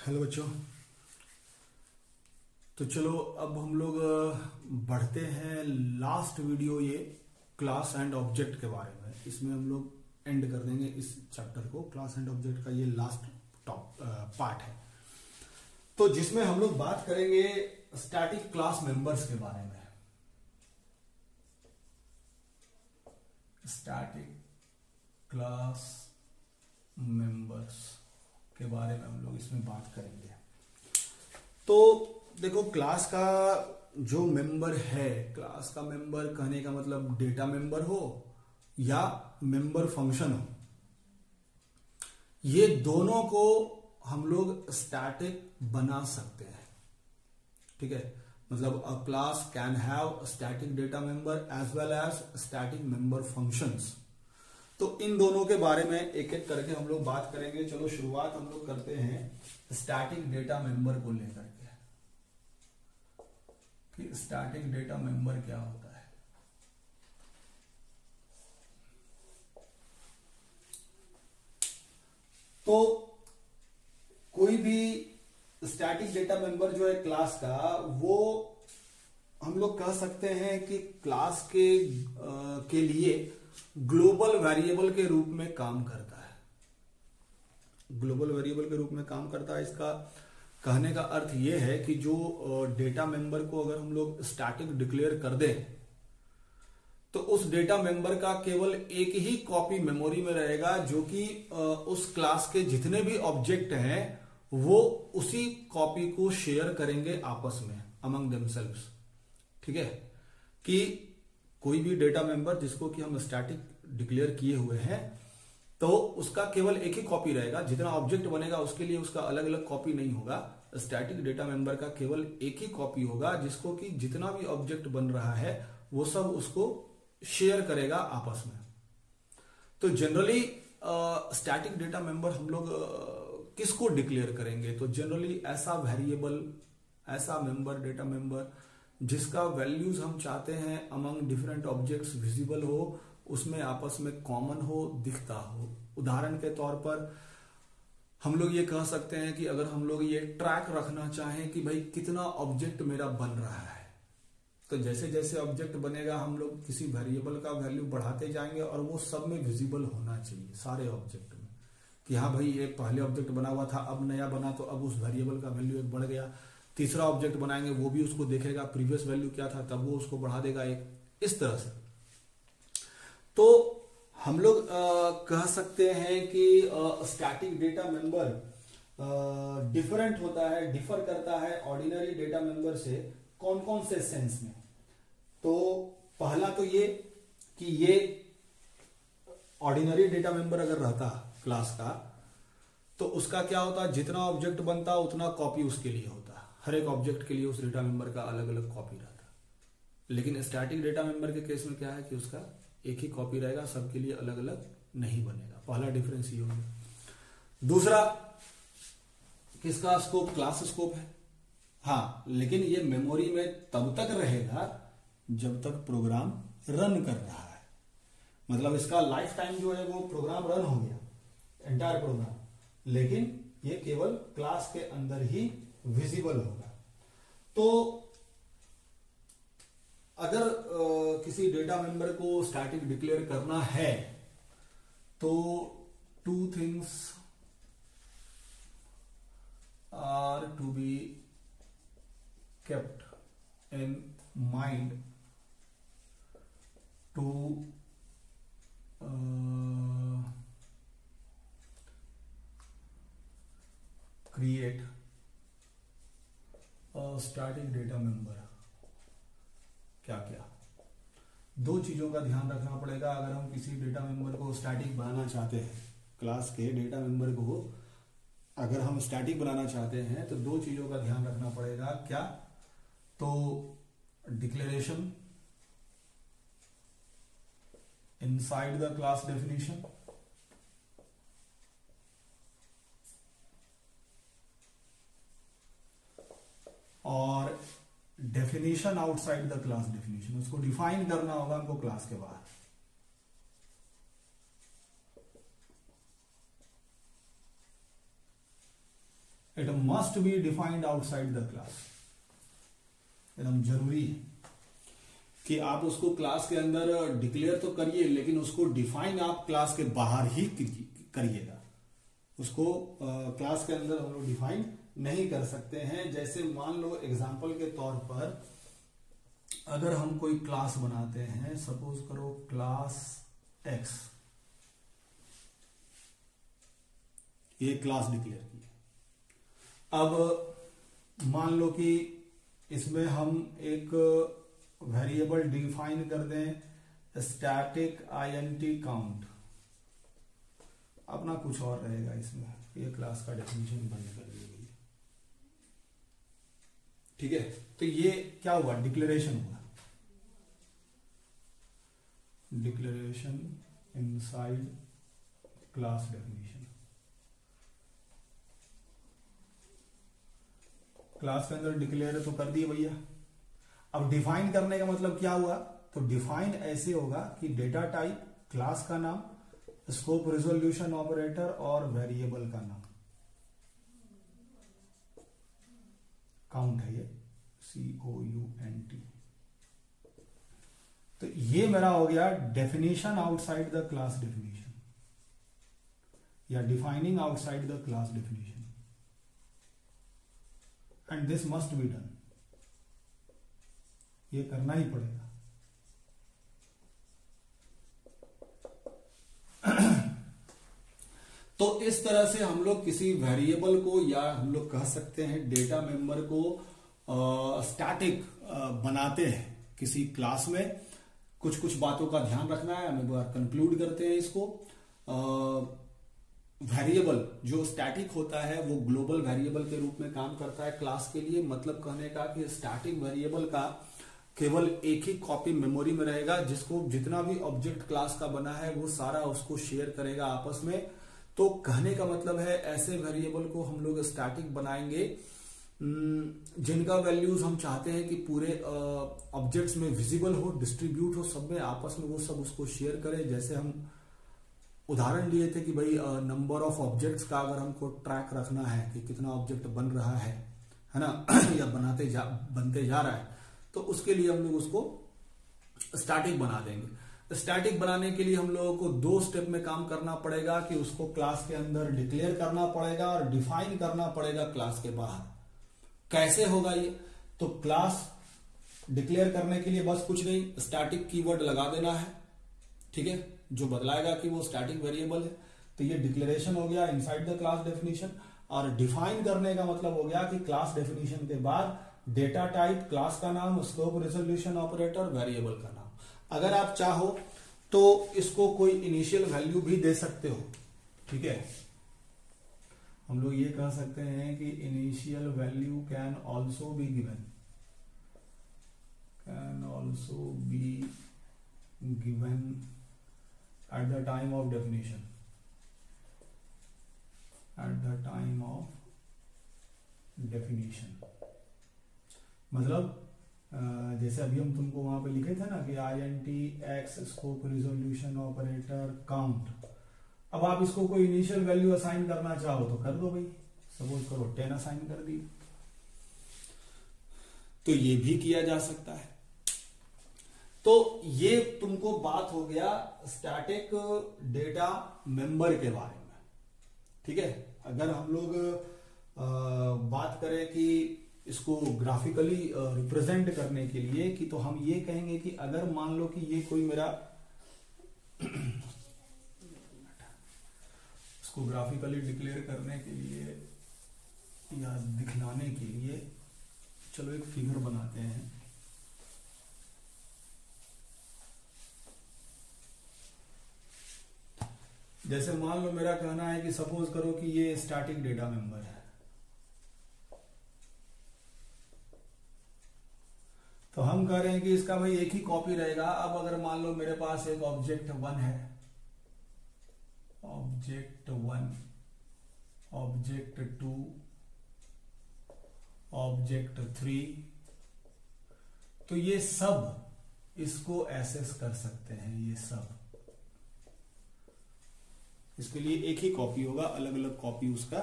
Hello बच्चों। तो चलो अब हम लोग बढ़ते हैं लास्ट वीडियो, ये क्लास एंड ऑब्जेक्ट के बारे में। इसमें हम लोग एंड कर देंगे इस चैप्टर को। क्लास एंड ऑब्जेक्ट का ये लास्ट पार्ट है, तो जिसमें हम लोग बात करेंगे स्टैटिक क्लास मेंबर्स के बारे में। स्टैटिक क्लास मेंबर्स के बारे में हम लोग इसमें बात करेंगे। तो देखो, क्लास का जो मेंबर है, क्लास का मेंबर कहने का मतलब डेटा मेंबर हो या मेंबर फंक्शन हो, ये दोनों को हम लोग स्टैटिक बना सकते हैं। ठीक है, मतलब a class can have static data member as well as static member functions. तो इन दोनों के बारे में एक एक करके हम लोग बात करेंगे। चलो शुरुआत हम लोग करते हैं स्टैटिक डेटा मेंबर को लेकर के कि स्टैटिक डेटा मेंबर क्या होता है। तो कोई भी स्टैटिक डेटा मेंबर जो है क्लास का, वो हम लोग कह सकते हैं कि क्लास के लिए ग्लोबल वेरिएबल के रूप में काम करता है। ग्लोबल वेरिएबल के रूप में काम करता है। इसका कहने का अर्थ यह है कि जो डेटा मेंबर को अगर हम लोग स्टैटिक डिक्लेयर कर दें, तो उस डेटा मेंबर का केवल एक ही कॉपी मेमोरी में रहेगा, जो कि उस क्लास के जितने भी ऑब्जेक्ट हैं वो उसी कॉपी को शेयर करेंगे आपस में, अमंग देमसेल्व्स। ठीक है, कि कोई भी डेटा मेंबर जिसको कि हम स्टैटिक डिक्लेयर किए हुए हैं, तो उसका केवल एक ही कॉपी रहेगा। जितना ऑब्जेक्ट बनेगा उसके लिए उसका अलग अलग कॉपी नहीं होगा। स्टैटिक डेटा मेंबर का केवल एक ही कॉपी होगा, जिसको कि जितना भी ऑब्जेक्ट बन रहा है वो सब उसको शेयर करेगा आपस में। तो जनरली स्टैटिक डेटा मेंबर हम लोग किसको डिक्लेयर करेंगे? तो जनरली ऐसा वेरिएबल, ऐसा मेंबर, डेटा मेंबर जिसका वैल्यूज हम चाहते हैं अमंग डिफरेंट ऑब्जेक्ट्स विजिबल हो, उसमें आपस में कॉमन हो, दिखता हो। उदाहरण के तौर पर हम लोग ये कह सकते हैं कि अगर हम लोग ये ट्रैक रखना चाहें कि भाई कितना ऑब्जेक्ट मेरा बन रहा है, तो जैसे जैसे ऑब्जेक्ट बनेगा हम लोग किसी वेरिएबल का वैल्यू बढ़ाते जाएंगे और वो सब में विजिबल होना चाहिए, सारे ऑब्जेक्ट में, कि हाँ भाई ये पहले ऑब्जेक्ट बना हुआ था, अब नया बना तो अब उस वेरिएबल का वैल्यू एक बढ़ गया। तीसरा ऑब्जेक्ट बनाएंगे, वो भी उसको देखेगा प्रीवियस वैल्यू क्या था, तब वो उसको बढ़ा देगा एक, इस तरह से। तो हम लोग कह सकते हैं कि स्टैटिक डेटा मेंबर डिफरेंट होता है, डिफर करता है ऑर्डिनरी डेटा मेंबर से। कौन कौन से सेंस में? तो पहला तो ये कि ये ऑर्डिनरी डेटा मेंबर अगर रहता क्लास का, तो उसका क्या होता, जितना ऑब्जेक्ट बनता उतना कॉपी उसके लिए होता। हर एक ऑब्जेक्ट के लिए उस डेटा मेंबर का अलग अलग कॉपी रहता। लेकिन स्टैटिक डेटा मेंबर के केस में क्या है कि उसका एक ही कॉपी रहेगा, सबके लिए अलग अलग नहीं बनेगा। पहला डिफरेंस ये होगा। दूसरा, किसका स्कोप? क्लास स्कोप है। हाँ, लेकिन ये मेमोरी में तब तक रहेगा जब तक प्रोग्राम रन कर रहा है। मतलब इसका लाइफ टाइम जो है वो प्रोग्राम रन हो गया, एंटायर प्रोग्राम, लेकिन ये केवल क्लास के अंदर ही विजिबल होगा। तो अगर किसी डेटा मेंबर को स्टैटिक डिक्लेयर करना है, तो two things are to be kept in mind to create a static data member। क्या क्या? दो चीजों का ध्यान रखना पड़ेगा अगर हम किसी डेटा मेंबर को स्टैटिक बनाना चाहते हैं। क्लास के डेटा मेंबर को अगर हम स्टैटिक बनाना चाहते हैं तो दो चीजों का ध्यान रखना पड़ेगा। क्या? तो declaration inside the class definition, और definition outside the class definition. उसको डिफाइन करना होगा हमको क्लास के बाहर। It must be defined outside the class. एकदम जरूरी है कि आप उसको क्लास के अंदर डिक्लेयर तो करिए, लेकिन उसको डिफाइन आप क्लास के बाहर ही करिएगा। उसको क्लास के अंदर हम लोग डिफाइन नहीं कर सकते हैं। जैसे मान लो एग्जांपल के तौर पर अगर हम कोई क्लास बनाते हैं, सपोज करो क्लास एक्स, ये क्लास डिक्लेयर की है। अब मान लो कि इसमें हम एक वेरिएबल डिफाइन कर दें स्टैटिक इंट काउंट, अपना कुछ और रहेगा इसमें, ये क्लास का डेफिनेशन बंद कर दी गई। ठीक है, तो ये क्या हुआ, डिक्लेरेशन हुआ, declaration inside class definition. Class के अंदर डिक्लेयर तो कर दिए भैया। अब डिफाइन करने का मतलब क्या हुआ, तो डिफाइन ऐसे होगा कि डेटा टाइप, क्लास का नाम, स्कोप रिजोल्यूशन ऑपरेटर और वेरिएबल का नाम। काउंट है ये, COUNT। तो ये मेरा हो गया definition outside the class definition, या defining outside the class definition, and this must be done. ये करना ही पड़ेगा। तो इस तरह से हम लोग किसी वेरिएबल को, या हम लोग कह सकते हैं डेटा मेंबर को स्टैटिक बनाते हैं किसी क्लास में। कुछ कुछ बातों का ध्यान रखना है, हम एक बार कंक्लूड करते हैं इसको। वेरिएबल जो स्टैटिक होता है वो ग्लोबल वेरिएबल के रूप में काम करता है क्लास के लिए। मतलब कहने का कि स्टैटिक वेरिएबल का केवल एक ही कॉपी मेमोरी में रहेगा, जिसको जितना भी ऑब्जेक्ट क्लास का बना है वो सारा उसको शेयर करेगा आपस में। तो कहने का मतलब है ऐसे वेरिएबल को हम लोग स्टैटिक बनाएंगे जिनका वैल्यूज हम चाहते हैं कि पूरे ऑब्जेक्ट्स में विजिबल हो, डिस्ट्रीब्यूट हो, सब में आपस में वो सब उसको शेयर करें। जैसे हम उदाहरण लिए थे कि भाई नंबर ऑफ ऑब्जेक्ट्स का अगर हमको ट्रैक रखना है कि कितना ऑब्जेक्ट बन रहा है ना, या बनते जा रहा है, तो उसके लिए हम लोग उसको स्टैटिक बना देंगे। स्टैटिक बनाने के लिए हम लोगों को 2 स्टेप में काम करना पड़ेगा कि उसको क्लास के अंदर डिक्लेयर करना पड़ेगा और डिफाइन करना पड़ेगा क्लास के बाहर। कैसे होगा ये, तो क्लास डिक्लेयर करने के लिए बस कुछ नहीं, स्टैटिक कीवर्ड लगा देना है। ठीक है, जो बदलाएगा कि वो स्टैटिक वेरिएबल है। तो ये डिक्लेरेशन हो गया इनसाइड द क्लास डेफिनेशन। और डिफाइन करने का मतलब हो गया कि क्लास डेफिनेशन के बाद डेटा टाइप, क्लास का नाम, स्कोप रिजोल्यूशन ऑपरेटर, वेरिएबल का नाम। अगर आप चाहो तो इसको कोई इनिशियल वैल्यू भी दे सकते हो। ठीक है, हम लोग ये कह सकते हैं कि initial value can also be given, at the time of definition, मतलब जैसे अभी हम तुमको वहां पे लिखे थे ना कि INT scope resolution operator count. अब आप इसको कोई इनिशियल वैल्यू असाइन करना चाहो तो कर दो भाई, सपोज करो 10 असाइन कर दी, तो ये भी किया जा सकता है। तो ये तुमको बात हो गया स्टैटिक डेटा मेंबर के बारे में। ठीक है, अगर हम लोग बात करें कि इसको ग्राफिकली रिप्रेजेंट करने के लिए, कि तो हम ये कहेंगे कि अगर मान लो कि ये कोई मेरा इसको ग्राफिकली डिक्लेयर करने के लिए या दिखलाने के लिए, चलो एक फिगर बनाते हैं। जैसे मान लो मेरा कहना है कि सपोज करो कि ये स्टैटिक डेटा मेंबर है, तो हम कह रहे हैं कि इसका भाई एक ही कॉपी रहेगा। अब अगर मान लो मेरे पास एक ऑब्जेक्ट 1 है, ऑब्जेक्ट 1, ऑब्जेक्ट 2, ऑब्जेक्ट 3, तो ये सब इसको एक्सेस कर सकते हैं। ये सब इसके लिए एक ही कॉपी होगा, अलग अलग कॉपी उसका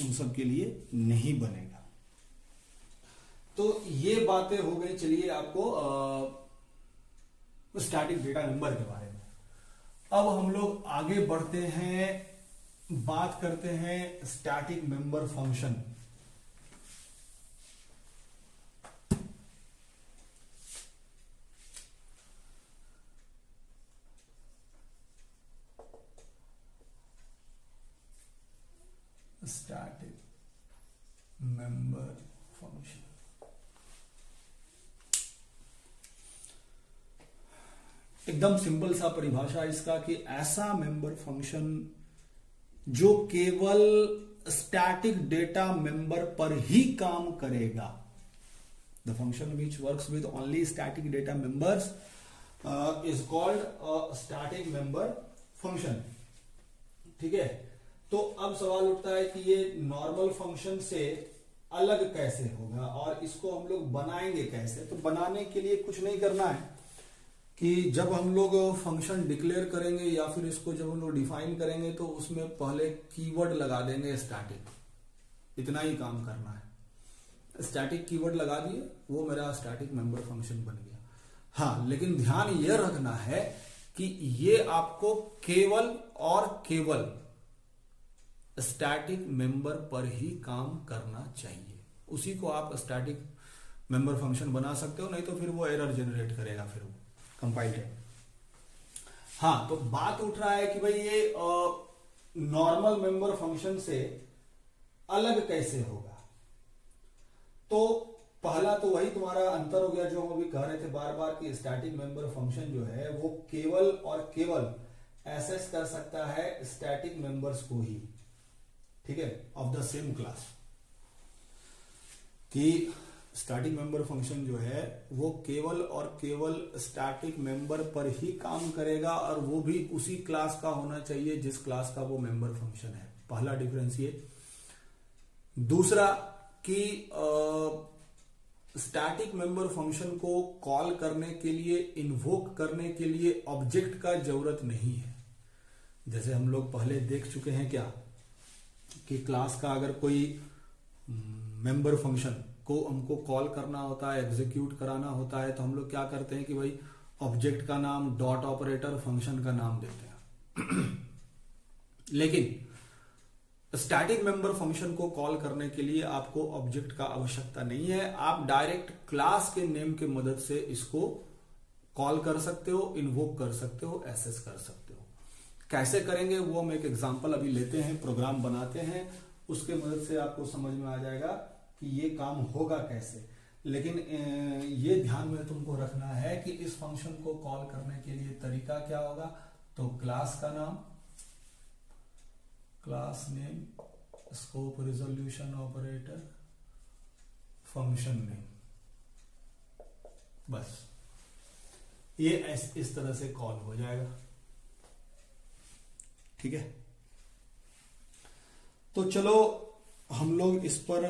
उन सब के लिए नहीं बनेगा। तो ये बातें हो गई। चलिए आपको स्टैटिक डेटा मेंबर के बारे में। अब हम लोग आगे बढ़ते हैं, बात करते हैं static member function. Static member function एकदम सिंपल सा परिभाषा इसका कि ऐसा मेंबर फंक्शन जो केवल स्टैटिक डेटा मेंबर पर ही काम करेगा। The function which works with only static data members is called a static member function. ठीक है, तो अब सवाल उठता है कि ये नॉर्मल फंक्शन से अलग कैसे होगा और इसको हम लोग बनाएंगे कैसे। तो बनाने के लिए कुछ नहीं करना है कि जब हम लोग फंक्शन डिक्लेयर करेंगे या फिर इसको जब हम लोग डिफाइन करेंगे तो उसमें पहले कीवर्ड लगा देंगे स्टैटिक, इतना ही काम करना है। स्टैटिक कीवर्ड लगा दिए, वो मेरा स्टैटिक मेंबर फंक्शन बन गया। हाँ, लेकिन ध्यान यह रखना है कि ये आपको केवल और केवल स्टैटिक मेंबर पर ही काम करना चाहिए। उसी को आप स्टैटिक मेंबर फंक्शन बना सकते हो, नहीं तो फिर वो एरर जनरेट करेगा फिर वो कंपाइल टाइम। हाँ, तो बात उठ रहा है कि भाई ये नॉर्मल मेंबर फंक्शन से अलग कैसे होगा। तो पहला तो वही तुम्हारा अंतर हो गया जो हम अभी कह रहे थे बार बार कि स्टैटिक मेंबर फंक्शन जो है वो केवल और केवल एसेस कर सकता है स्टैटिक मेंबर्स को ही। ठीक है, ऑफ द सेम क्लास। कि स्टैटिक मेंबर फंक्शन जो है वो केवल और केवल स्टैटिक मेंबर पर ही काम करेगा और वो भी उसी क्लास का होना चाहिए जिस क्लास का वो मेंबर फंक्शन है। पहला डिफरेंस ये। दूसरा कि स्टैटिक मेंबर फंक्शन को कॉल करने के लिए, इन्वोक करने के लिए ऑब्जेक्ट का जरूरत नहीं है। जैसे हम लोग पहले देख चुके हैं क्या कि क्लास का अगर कोई मेंबर फंक्शन को हमको कॉल करना होता है, एग्जीक्यूट कराना होता है, तो हम लोग क्या करते हैं कि भाई ऑब्जेक्ट का नाम डॉट ऑपरेटर, फंक्शन का नाम देते हैं। लेकिन स्टैटिक मेंबर फंक्शन को कॉल करने के लिए आपको ऑब्जेक्ट का आवश्यकता नहीं है। आप डायरेक्ट क्लास के नेम के मदद से इसको कॉल कर सकते हो, इन्वोक कर सकते हो, एक्सेस कर सकते हो। कैसे करेंगे वो हम एक एग्जांपल अभी लेते हैं, प्रोग्राम बनाते हैं, उसके मदद से आपको समझ में आ जाएगा कि ये काम होगा कैसे। लेकिन ये ध्यान में तुमको रखना है कि इस फंक्शन को कॉल करने के लिए तरीका क्या होगा। तो क्लास का नाम, class name, scope resolution operator, function name, बस ये इस तरह से कॉल हो जाएगा। ठीक है, तो चलो हम लोग इस पर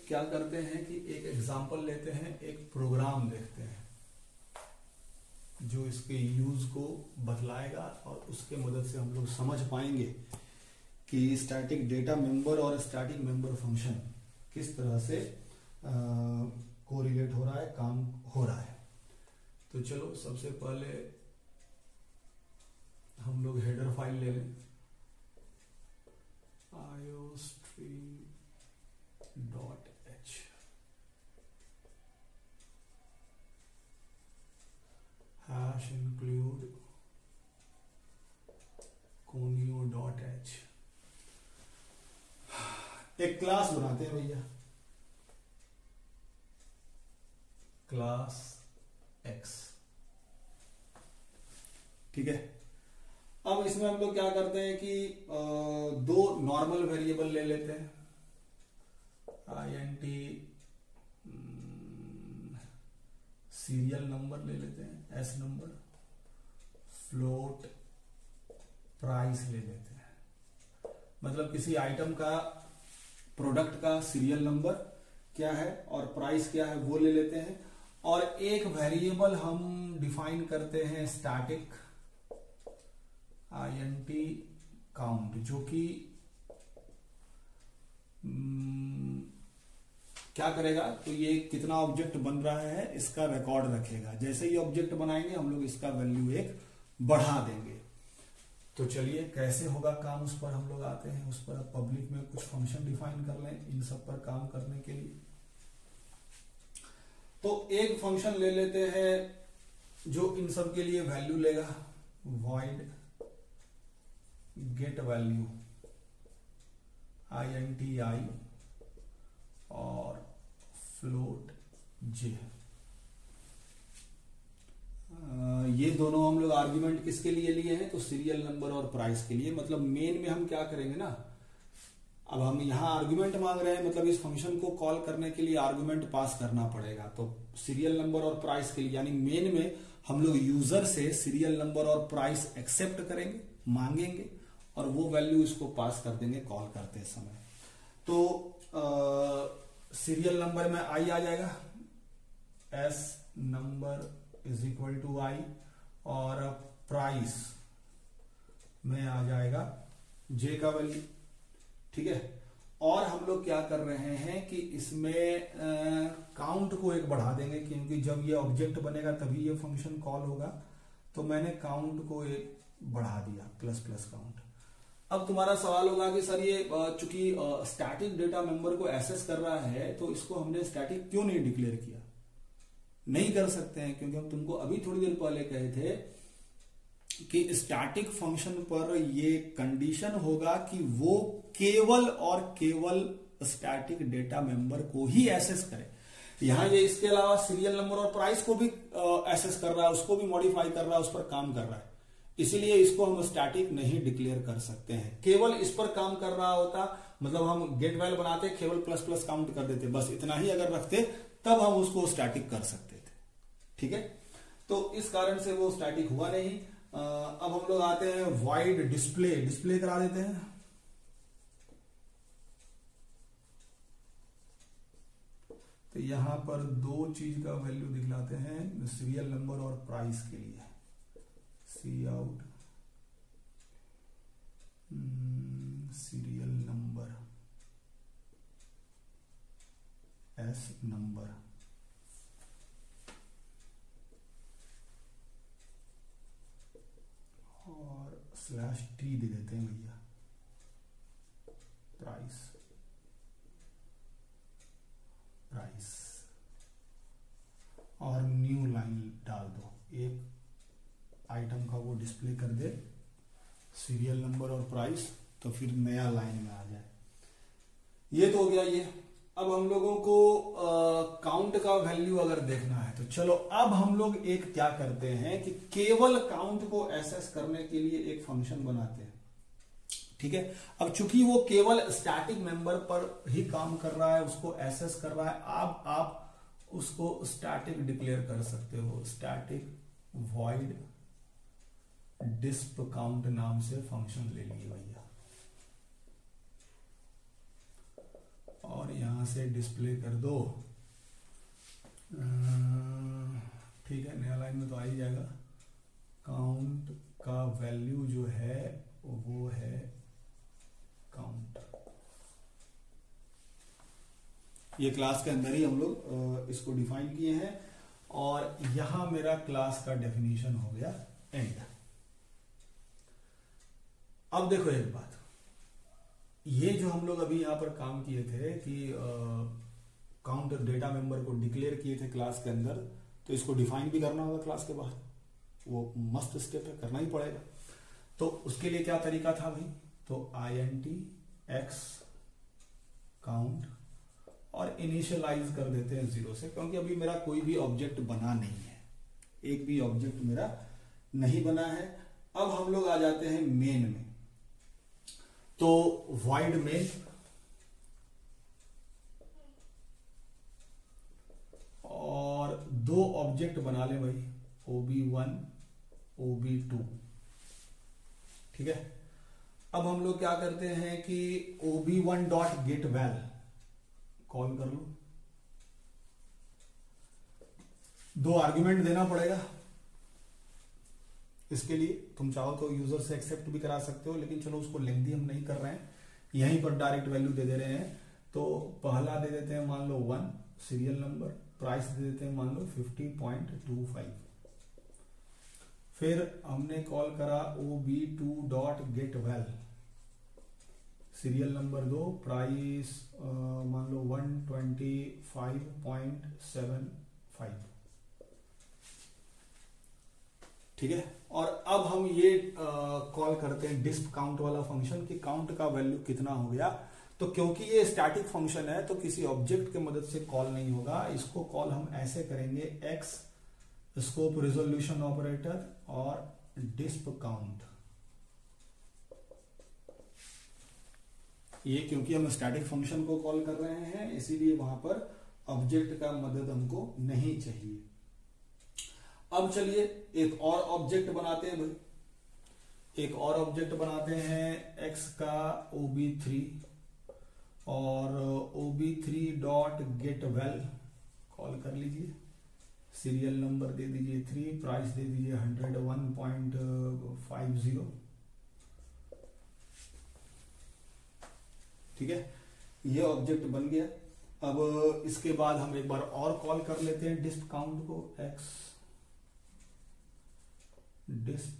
क्या करते हैं कि एक एग्जांपल लेते हैं, एक प्रोग्राम देखते हैं जो इसके यूज को बतलाएगा और उसके मदद से हम लोग समझ पाएंगे कि स्टैटिक डेटा मेंबर और स्टैटिक मेंबर फंक्शन किस तरह से कोरिलेट हो रहा है, काम हो रहा है। तो चलो सबसे पहले हम लोग हेडर फाइल ले लें, iostream.h। hash include conio.h। एक क्लास बनाते हैं भैया, क्लास x। ठीक है, अब इसमें हम लोग क्या करते हैं कि दो नॉर्मल वेरिएबल ले लेते हैं, int सीरियल नंबर ले लेते हैं, s नंबर, फ्लोट प्राइस ले लेते हैं। मतलब किसी आइटम का, प्रोडक्ट का सीरियल नंबर क्या है और प्राइस क्या है वो ले लेते हैं। और एक वेरिएबल हम डिफाइन करते हैं स्टैटिक int काउंट, जो कि क्या करेगा, तो ये कितना ऑब्जेक्ट बन रहा है इसका रिकॉर्ड रखेगा। जैसे ही ऑब्जेक्ट बनाएंगे हम लोग इसका वैल्यू एक बढ़ा देंगे। तो चलिए कैसे होगा काम, उस पर हम लोग आते हैं। उस पर अब पब्लिक में कुछ फंक्शन डिफाइन कर लें इन सब पर काम करने के लिए। तो एक फंक्शन ले लेते हैं जो इन सब के लिए वैल्यू लेगा, void गेट वैल्यू INTI और फ्लोट j। ये दोनों हम लोग आर्ग्यूमेंट किसके लिए लिए हैं, तो सीरियल नंबर और प्राइस के लिए। मतलब मेन में हम क्या करेंगे ना, अब हम यहां आर्ग्यूमेंट मांग रहे हैं, मतलब इस फंक्शन को कॉल करने के लिए आर्ग्यूमेंट पास करना पड़ेगा। तो सीरियल नंबर और प्राइस के लिए, यानी मेन में हम लोग यूजर से सीरियल नंबर और प्राइस एक्सेप्ट करेंगे, मांगेंगे, और वो वैल्यू इसको पास कर देंगे कॉल करते समय। तो सीरियल नंबर में आई आ जाएगा, S number is equal to I, और प्राइस में आ जाएगा जे का वैल्यू। ठीक है, और हम लोग क्या कर रहे हैं कि इसमें काउंट को एक बढ़ा देंगे, क्योंकि जब ये ऑब्जेक्ट बनेगा तभी ये फंक्शन कॉल होगा। तो मैंने काउंट को एक बढ़ा दिया, प्लस प्लस काउंट। अब तुम्हारा सवाल होगा कि सर ये चूंकि स्टैटिक डेटा मेंबर को एक्सेस कर रहा है तो इसको हमने स्टैटिक क्यों नहीं डिक्लेयर किया। नहीं कर सकते हैं, क्योंकि हम तुमको अभी थोड़ी देर पहले कहे थे कि स्टैटिक फंक्शन पर ये कंडीशन होगा कि वो केवल और केवल स्टैटिक डेटा मेंबर को ही एक्सेस करे। यहां ये इसके अलावा सीरियल नंबर और प्राइस को भी एक्सेस कर रहा है, उसको भी मॉडिफाई कर रहा है, उस पर काम कर रहा है। इसलिए इसको हम स्टैटिक नहीं डिक्लेयर कर सकते हैं। केवल इस पर काम कर रहा होता, मतलब हम गेट वैल बनाते, केवल प्लस प्लस काउंट कर देते, बस इतना ही अगर रखते तब हम उसको स्टैटिक कर सकते थे। ठीक है, तो इस कारण से वो स्टैटिक हुआ नहीं। अब हम लोग आते हैं void डिस्प्ले करा देते हैं। तो यहां पर दो चीज का वैल्यू दिखलाते हैं, सीरियल नंबर और प्राइस के लिए। C out serial number S number, और /t दे देते हैं भैया, प्राइस और न्यू लाइन डाल दो, एक आइटम का वो डिस्प्ले कर दे सीरियल नंबर और प्राइस, तो फिर नया लाइन में आ जाए। ये तो हो गया ये। अब हम लोगों को काउंट का वैल्यू अगर देखना है तो चलो अब हम लोग एक क्या करते हैं कि केवल काउंट को एक्सेस करने के लिए एक फंक्शन बनाते हैं। ठीक है, अब चूंकि वो केवल स्टैटिक मेंबर पर ही काम कर रहा है, उसको एक्सेस कर रहा है, आप उसको स्टैटिक डिक्लेयर कर सकते हो। स्टैटिक void डिस्प काउंट नाम से फंक्शन ले लिए भैया, और यहां से डिस्प्ले कर दो। ठीक है, नया लाइन में तो आ ही जाएगा। काउंट का वैल्यू जो है वो है काउंट। ये क्लास के अंदर ही हम लोग इसको डिफाइन किए हैं, और यहां मेरा क्लास का डेफिनेशन हो गया एंड। अब देखो एक बात, ये जो हम लोग अभी यहां पर काम किए थे कि काउंट डेटा मेंबर को डिक्लेयर किए थे क्लास के अंदर, तो इसको डिफाइन भी करना होगा क्लास के बाहर। वो मस्त स्टेप है, करना ही पड़ेगा। तो उसके लिए क्या तरीका था भाई, तो int x काउंट और इनिशियलाइज कर देते हैं 0 से, क्योंकि अभी मेरा कोई भी ऑब्जेक्ट बना नहीं है, एक भी ऑब्जेक्ट मेरा नहीं बना है। अब हम लोग आ जाते हैं मेन में। तो void मेन, और दो ऑब्जेक्ट बना ले भाई, ob1 ob2। ठीक है, अब हम लोग क्या करते हैं कि ob1 dot gate well call कर लो। दो आर्ग्यूमेंट देना पड़ेगा इसके लिए। तुम चाहो तो यूजर से एक्सेप्ट भी करा सकते हो, लेकिन चलो उसको लेंथी हम नहीं कर रहे हैं, यहीं पर डायरेक्ट वैल्यू दे दे रहे हैं। तो पहला दे देते हैं मान लो 1 सीरियल नंबर, प्राइस दे देते हैं मान लो 50.25। फिर हमने कॉल करा ob2.getval, सीरियल नंबर 2, प्राइस मान लो 125.75। ठीक है। और अब हम ये कॉल करते हैं डिस्प काउंट वाला फंक्शन कि काउंट का वैल्यू कितना हो गया। तो क्योंकि ये स्टैटिक फंक्शन है तो किसी ऑब्जेक्ट के मदद से कॉल नहीं होगा, इसको कॉल हम ऐसे करेंगे एक्स स्कोप रिजोल्यूशन ऑपरेटर और डिस्प काउंट। ये क्योंकि हम स्टैटिक फंक्शन को कॉल कर रहे हैं इसीलिए वहां पर ऑब्जेक्ट का मदद हमको नहीं चाहिए। अब चलिए एक और ऑब्जेक्ट बनाते हैं भाई, एक और ऑब्जेक्ट बनाते हैं x का ob3 और ob3.getval कॉल कर लीजिए, सीरियल नंबर दे दीजिए 3, प्राइस दे दीजिए 101.50। ठीक है, ये ऑब्जेक्ट बन गया। अब इसके बाद हम एक बार और कॉल कर लेते हैं डिस्प काउंट को, x डिस्प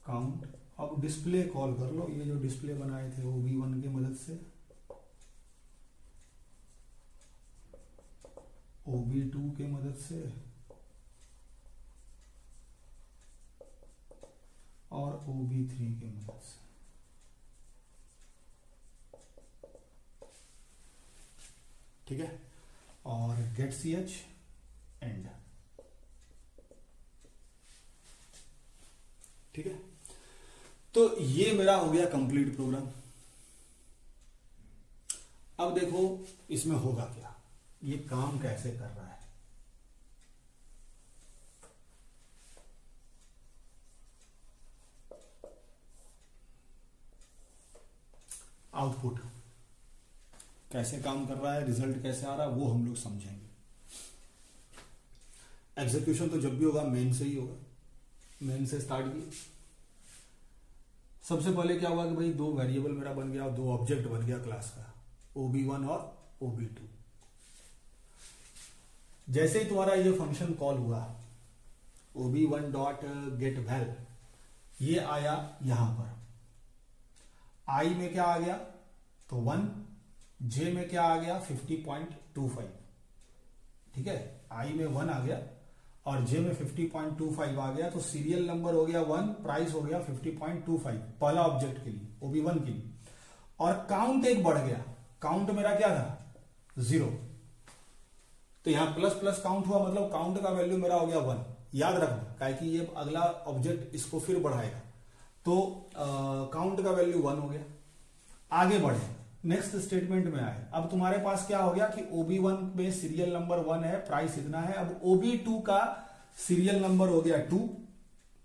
काउंट। अब डिस्प्ले कॉल कर लो, ये जो डिस्प्ले बनाए थे ob1 की मदद से, ob2 के मदद से और ob3 के मदद से। ठीक है, और गेट ch एंड। ठीक है, तो ये मेरा हो गया कंप्लीट प्रोग्राम। अब देखो इसमें होगा क्या, ये काम कैसे कर रहा है। आउटपुट कैसे काम कर रहा है, रिजल्ट कैसे आ रहा है, वो हम लोग समझेंगे। एग्जीक्यूशन तो जब भी होगा मेन से ही होगा, मेन से स्टार्ट किया। सबसे पहले क्या हुआ कि भाई दो वेरिएबल मेरा बन गया और दो ऑब्जेक्ट बन गया क्लास का, ob1 और ob2। जैसे ही तुम्हारा ये फंक्शन कॉल हुआ ob1.getval, ये आया यहां पर, i में क्या आ गया तो 1, j में क्या आ गया 50.25। ठीक है, i में 1 आ गया और j में 50.25 आ गया, तो सीरियल नंबर हो गया 1, प्राइस हो गया 50.25 पहला ऑब्जेक्ट के लिए, ob1 के लिए। और काउंट एक बढ़ गया, काउंट मेरा क्या था 0, तो यहां प्लस प्लस काउंट हुआ, मतलब काउंट का वैल्यू मेरा हो गया 1। याद रखना काहे कि ये अगला ऑब्जेक्ट इसको फिर बढ़ाएगा, तो काउंट का वैल्यू 1 हो गया। आगे बढ़े, नेक्स्ट स्टेटमेंट में आए। अब तुम्हारे पास क्या हो गया कि ob1 में सीरियल नंबर 1 है, प्राइस इतना है। अब ob2 का सीरियल नंबर हो गया 2,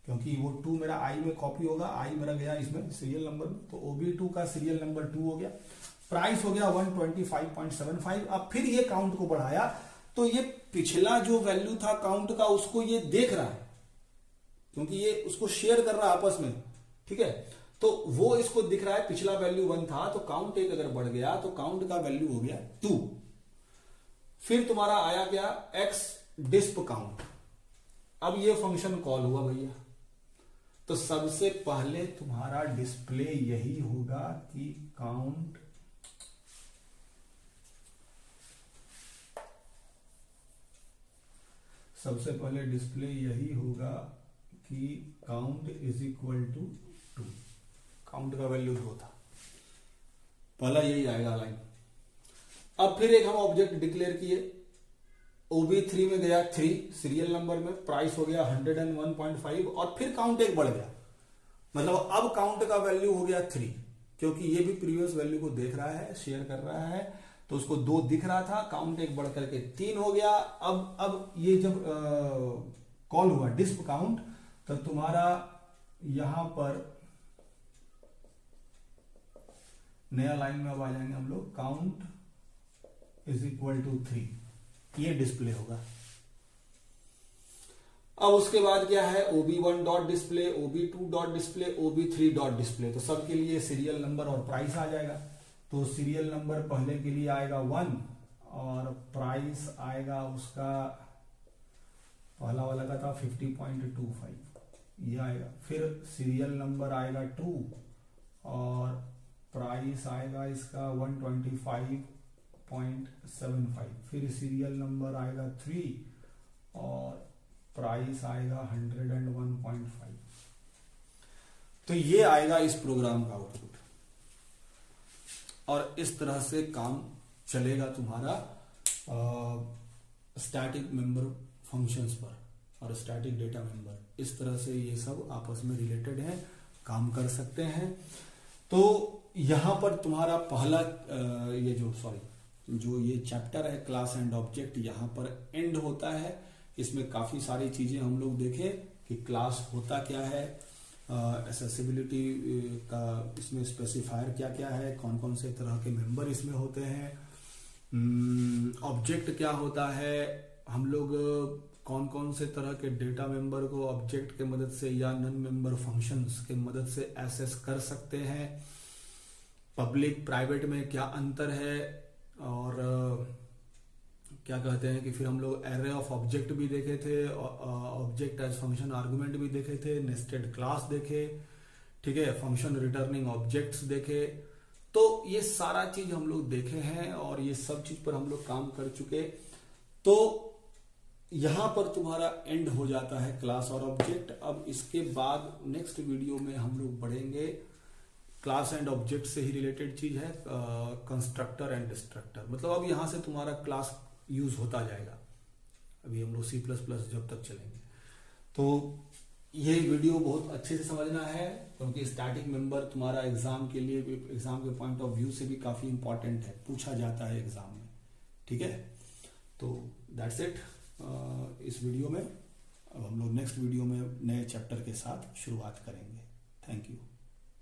क्योंकि वो 2 मेरा i में कॉपी होगा, i मेरा गया इसमें सीरियल नंबर में, तो ob2 का सीरियल नंबर 2 हो गया, प्राइस हो गया 125.75। अब फिर ये काउंट को बढ़ाया, तो ये पिछला जो वैल्यू था काउंट का उसको ये देख रहा है, क्योंकि ये उसको शेयर कर रहा है आपस में। ठीक है, तो वो इसको दिख रहा है पिछला वैल्यू 1 था, तो काउंट एक अगर बढ़ गया तो काउंट का वैल्यू हो गया 2। फिर तुम्हारा आया क्या x डिस्प काउंट। अब ये फंक्शन कॉल हुआ भैया, तो सबसे पहले तुम्हारा डिस्प्ले यही होगा कि काउंट सबसे पहले डिस्प्ले यही होगा कि count is equal to 2। Count का वैल्यू 2 था, पहला यही आएगा लाइन। अब फिर एक हम ऑब्जेक्ट डिक्लेयर किए, ob3 में गया 3 सीरियल नंबर में, प्राइस हो गया 101.5 और फिर काउंट एक बढ़ गया, मतलब अब काउंट का वैल्यू हो गया 3, क्योंकि ये भी प्रीवियस वैल्यू को देख रहा है, शेयर कर रहा है, तो उसको 2 दिख रहा था, काउंट एक बढ़ करके 3 हो गया। अब ये जब कॉल हुआ डिस्प काउंट, तो तुम्हारा यहां पर नया लाइन में अब आ जाएंगे हम लोग, काउंट इज इक्वल टू 3, ये डिस्प्ले होगा। अब उसके बाद क्या है, ob1 dot display, ob2 dot display, ob3 dot display, तो सबके लिए सीरियल नंबर और प्राइस आ जाएगा। तो सीरियल नंबर पहले के लिए आएगा 1 और प्राइस आएगा उसका पहला वाला का था 50.25 ये आएगा। फिर सीरियल नंबर आएगा 2 और प्राइस आएगा इसका 125.75। फिर सीरियल नंबर आएगा 3 और प्राइस आएगा 101.5। तो ये आएगा इस प्रोग्राम का आउटपुट और इस तरह से काम चलेगा तुम्हारा स्टैटिक मेंबर फंक्शंस पर और स्टैटिक डेटा मेंबर। इस तरह से ये सब आपस में रिलेटेड है, काम कर सकते हैं। तो यहां पर तुम्हारा पहला जो ये चैप्टर है क्लास एंड ऑब्जेक्ट यहां पर एंड होता है। इसमें काफी सारी चीजें हम लोग देखे कि क्लास होता क्या है, एक्सेसिबिलिटी का इसमें स्पेसिफायर क्या क्या है, कौन कौन से तरह के मेंबर इसमें होते हैं, ऑब्जेक्ट क्या होता है, हम लोग कौन कौन से तरह के डेटा मेंबर को ऑब्जेक्ट के मदद से या नॉन मेंबर फंक्शंस के मदद से एक्सेस कर सकते हैं, पब्लिक प्राइवेट में क्या अंतर है, और क्या कहते हैं कि फिर हम लोग एरे ऑफ ऑब्जेक्ट भी देखे थे, ऑब्जेक्ट एज फंक्शन आर्गुमेंट भी देखे थे, नेस्टेड क्लास देखे, ठीक है, फंक्शन रिटर्निंग ऑब्जेक्ट्स देखे। तो ये सारा चीज हम लोग देखे हैं और ये सब चीज पर हम लोग काम कर चुके। तो यहां पर तुम्हारा एंड हो जाता है क्लास और ऑब्जेक्ट। अब इसके बाद नेक्स्ट वीडियो में हम लोग बढ़ेंगे, क्लास एंड ऑब्जेक्ट से ही रिलेटेड चीज है कंस्ट्रक्टर एंड डिस्ट्रक्टर। मतलब अब यहां से तुम्हारा क्लास यूज होता जाएगा, अभी हम लोग C++ जब तक चलेंगे। तो ये वीडियो बहुत अच्छे से समझना है क्योंकि स्टैटिक मेंबर तुम्हारा एग्जाम के लिए, एग्जाम के पॉइंट ऑफ व्यू से भी काफी इंपॉर्टेंट है, पूछा जाता है एग्जाम में, ठीक है। तो दैट्स इट इस वीडियो में। अब हम लोग नेक्स्ट वीडियो में नए चैप्टर के साथ शुरुआत करेंगे। Thank you.